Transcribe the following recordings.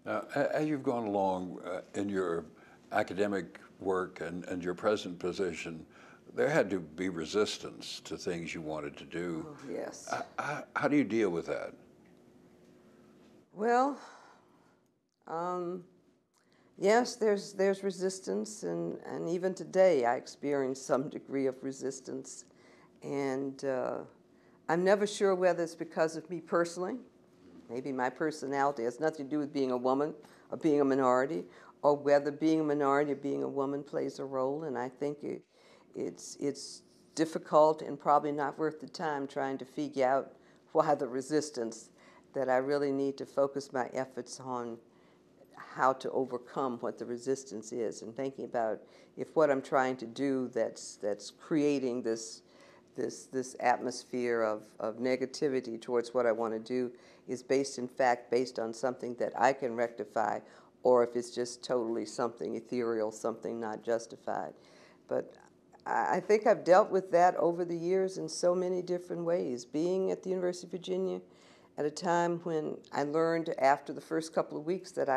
Now, as you've gone along in your academic work and your present position, there had to be resistance to things you wanted to do. Oh, yes. How do you deal with that? Well, um, yes, there's resistance, and even today I experience some degree of resistance, and I'm never sure whether it's because of me personally. Maybe my personality has nothing to do with being a woman or being a minority, or whether being a minority or being a woman plays a role. And I think it's difficult and probably not worth the time trying to figure out why the resistance, that I really need to focus my efforts on how to overcome what the resistance is, and thinking about if what I'm trying to do that's creating this atmosphere of negativity towards what I want to do is based, in fact, based on something that I can rectify, or if it's just totally something ethereal, something not justified. But I think I've dealt with that over the years in so many different ways. Being at the University of Virginia at a time when I learned after the first couple of weeks that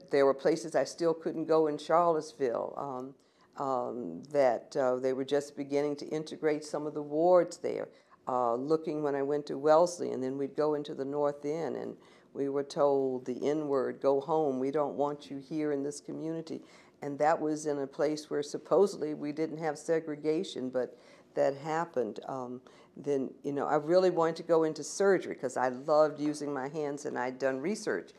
there were places I still couldn't go in Charlottesville, that they were just beginning to integrate some of the wards there. Looking when I went to Wellesley, and then we'd go into the North End, and we were told the N-word, go home, we don't want you here in this community. And that was in a place where supposedly we didn't have segregation, but that happened. Then, I really wanted to go into surgery because I loved using my hands, and I'd done research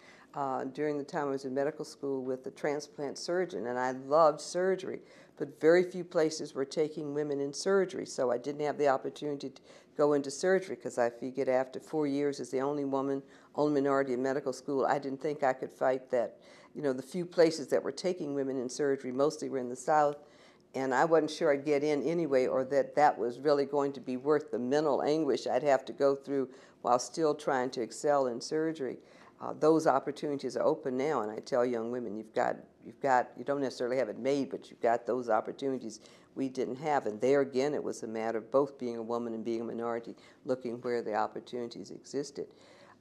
during the time I was in medical school with a transplant surgeon, and I loved surgery. But very few places were taking women in surgery, so I didn't have the opportunity to go into surgery because I figured after 4 years as the only woman, only minority in medical school, I didn't think I could fight that. The few places that were taking women in surgery mostly were in the South, and I wasn't sure I'd get in anyway, or that was really going to be worth the mental anguish I'd have to go through while still trying to excel in surgery. Those opportunities are open now, and I tell young women, you don't necessarily have it made, but you've got those opportunities we didn't have. And there again, it was a matter of both being a woman and being a minority, looking where the opportunities existed.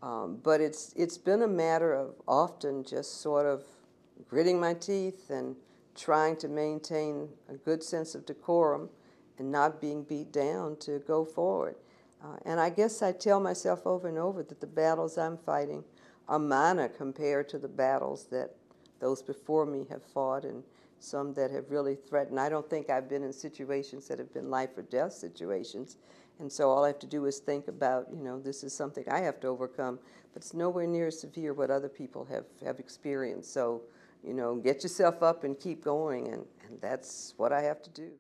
But it's been a matter of often just sort of gritting my teeth and trying to maintain a good sense of decorum and not being beat down to go forward. And I guess I tell myself over and over that the battles I'm fighting are minor compared to the battles that those before me have fought, and some that have really threatened. I don't think I've been in situations that have been life or death situations, and so all I have to do is think about, this is something I have to overcome, but it's nowhere near as severe what other people have experienced. So, get yourself up and keep going, and that's what I have to do.